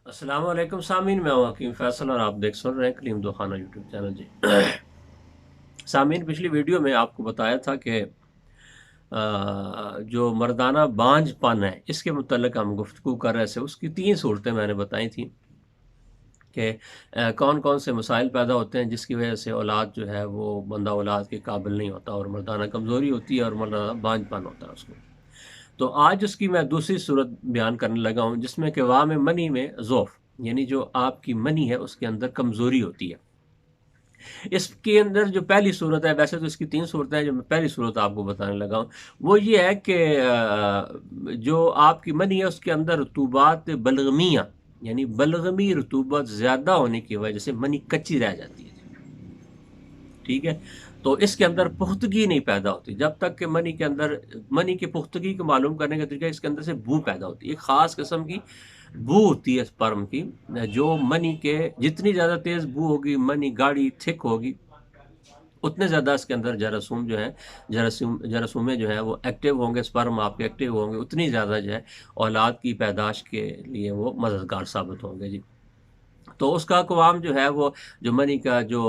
السلام علیکم سامعین، میں ہوں حکیم فیصل اور آپ سن رہے ہیں کلیم دو خانہ یوٹیوب چینل جی۔ سامعین، پچھلی ویڈیو میں آپ کو بتایا تھا کہ جو مردانہ بانجھ پن ہے اس کے متعلق ہم گفتگو کر رہے تھے۔ اس کی 3 صورتیں میں نے بتائی تھیں کہ کون کون سے مسائل پیدا ہوتے ہیں جس کی وجہ سے اولاد جو ہے وہ بندہ اولاد کے قابل نہیں ہوتا، اور مردانہ کمزوری ہوتی ہے اور مردانہ بانجھ پن ہوتا ہے اس کو۔ تو آج اس کی میں دوسری صورت بیان کرنے لگا ہوں، جس میں کہ وام منی میں ضعف، یعنی جو آپ کی منی ہے اس کے اندر کمزوری ہوتی ہے۔ اس کے اندر جو پہلی صورت ہے، ویسے تو اس کی 3 صورتیں ہیں، جو میں پہلی صورت آپ کو بتانے لگا ہوں وہ یہ ہے کہ جو آپ کی منی ہے اس کے اندر رطوبات بلغمیہ، یعنی بلغمی رطوبت زیادہ ہونے کی وجہ سے منی کچی رہ جاتی ہے۔ ٹھیک ہے، تو اس کے اندر پختگی نہیں پیدا ہوتی جب تک کہ منی کے اندر، منی کی پختگی کو معلوم کرنے کا طریقہ، اس کے اندر سے بو پیدا ہوتی ہے، ایک خاص قسم کی بو ہوتی ہے سپرم کی، جو منی کے جتنی زیادہ تیز بو ہوگی، منی گاڑی تھک ہوگی، اتنے زیادہ اس کے اندر جراثیم جو ہیں، جراثیمیں جو ہیں وہ ایکٹیو ہوں گے، سپرم آپ کے ایکٹیو ہوں گے، اتنی زیادہ جو ہے اولاد کی پیدائش کے لیے وہ مددگار ثابت ہوں گے جی۔ تو اس کا قوام جو ہے وہ، جو منی کا جو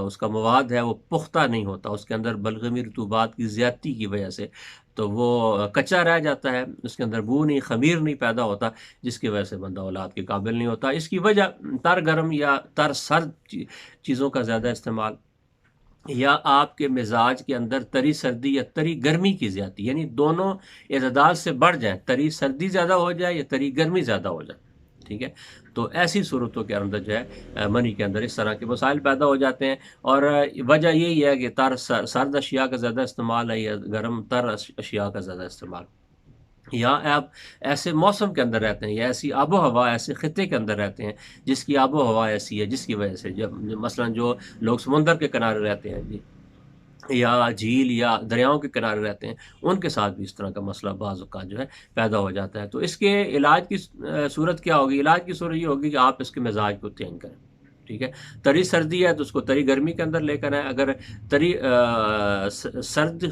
اس کا مواد ہے وہ پختہ نہیں ہوتا، اس کے اندر بلغمی رطوبات کی زیادتی کی وجہ سے تو وہ کچا رہ جاتا ہے، اس کے اندر بو نہیں، خمیر نہیں پیدا ہوتا، جس کی وجہ سے بندہ اولاد کے قابل نہیں ہوتا۔ اس کی وجہ تر گرم یا تر سرد چیزوں کا زیادہ استعمال، یا آپ کے مزاج کے اندر تری سردی یا تری گرمی کی زیادتی، یعنی دونوں اعتدال سے بڑھ جائیں، تری سردی زیادہ ہو جائے یا تری گرمی زیادہ ہو جائے، ٹھیک ہے، تو ایسی صورتوں کے اندر جو ہے منی کے اندر اس طرح کے مسائل پیدا ہو جاتے ہیں۔ اور وجہ یہی ہے کہ تر سرد اشیاء کا زیادہ استعمال ہے یا گرم تر اشیاء کا زیادہ استعمال، یا آپ ایسے موسم کے اندر رہتے ہیں یا ایسی آب و ہوا، ایسے خطے کے اندر رہتے ہیں جس کی آب و ہوا ایسی ہے، جس کی وجہ سے جب مثلا جو لوگ سمندر کے کنارے رہتے ہیں جی، یا جھیل یا دریاؤں کے کنارے رہتے ہیں، ان کے ساتھ بھی اس طرح کا مسئلہ بعض اوقات جو ہے پیدا ہو جاتا ہے۔ تو اس کے علاج کی صورت کیا ہوگی؟ علاج کی صورت یہ ہوگی کہ آپ اس کے مزاج کو چینج کریں، ٹھیک ہے۔ تری سردی ہے تو اس کو تری گرمی کے اندر لے کر آئیں، اگر تری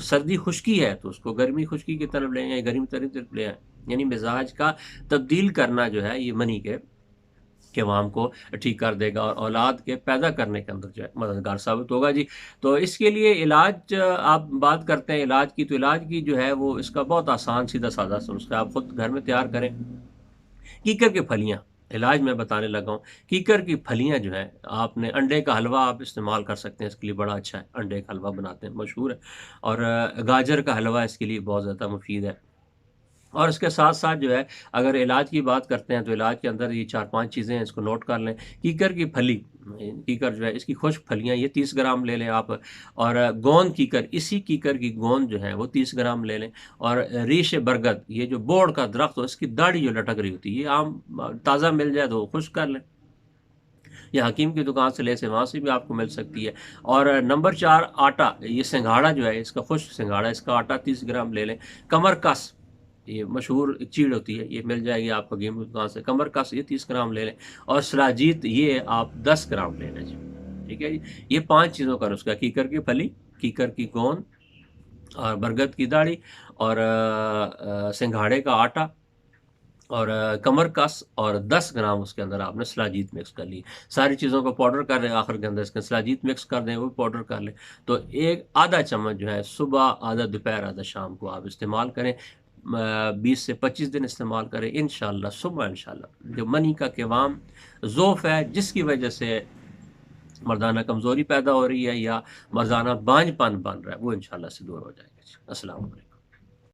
سردی خشکی ہے تو اس کو گرمی خشکی کی طرف لے آئیں، گرمی تری طرف لے آئیں، یعنی مزاج کا تبدیل کرنا جو ہے یہ منی کے قوام کو ٹھیک کر دے گا اور اولاد کے پیدا کرنے کے اندر جو ہے مددگار ثابت ہوگا جی۔ تو اس کے لیے علاج آپ بات کرتے ہیں علاج کی، تو علاج کی جو ہے وہ اس کا بہت آسان سیدھا سادہ سا نسخہ آپ خود گھر میں تیار کریں۔ کیکر کی پھلیاں علاج میں بتانے لگا ہوں۔ کیکر کی پھلیاں جو ہے، آپ نے انڈے کا حلوہ آپ استعمال کر سکتے ہیں، اس کے لیے بڑا اچھا ہے، انڈے کا حلوہ بناتے ہیں، مشہور ہے، اور گاجر کا حلوہ اس کے لیے بہت زیادہ مفید ہے۔ اور اس کے ساتھ ساتھ جو ہے اگر علاج کی بات کرتے ہیں تو علاج کے اندر یہ 4-5 چیزیں ہیں، اس کو نوٹ کر لیں۔ کیکر کی پھلی، کیکر جو ہے اس کی خشک پھلیاں یہ 30 گرام لے لیں آپ، اور گوند کیکر، اسی کیکر کی گوند جو ہے وہ 30 گرام لے لیں، اور ریش برگد، یہ جو بوڑ کا درخت ہو اس کی داڑھی جو لٹک رہی ہوتی ہے، یہ عام تازہ مل جائے تو خشک کر لیں، یا حکیم کی دکان سے لے سے وہاں سے بھی آپ کو مل سکتی ہے۔ اور نمبر 4 آٹا، یہ سنگھاڑا جو ہے اس کا خشک سنگھاڑا، اس کا آٹا 30 گرام لے لیں۔ کمر کس، یہ مشہور چیڑ ہوتی ہے، یہ مل جائے گی آپ کو حکیم کی دکان سے، کمر کس یہ 30 گرام لے لیں، اور سلاجیت یہ آپ 10 گرام لے لیں جی، ٹھیک ہے جی۔ یہ 5 چیزوں کا نسخہ: کیکر کی پھلی، کیکر کی گوند، اور برگد کی داڑھی، اور سنگھاڑے کا آٹا، اور کمر کس، اور 10 گرام اس کے اندر آپ نے سلاجیت مکس کر لی۔ ساری چیزوں کو پاؤڈر کر لیں، آخر کے اندر اس کے سلاجیت مکس کر دیں، وہ پاؤڈر کر لیں، تو ایک آدھا چمچ جو ہے صبح، آدھا دوپہر، آدھا شام کو آپ استعمال کریں، 20 سے 25 دن استعمال کریں، انشاءاللہ صبح انشاءاللہ جو منی کا قوام ضعف ہے جس کی وجہ سے مردانہ کمزوری پیدا ہو رہی ہے یا مردانہ بانجھ پن بن رہا ہے، وہ انشاءاللہ سے دور ہو جائے گا۔ السلام علیکم۔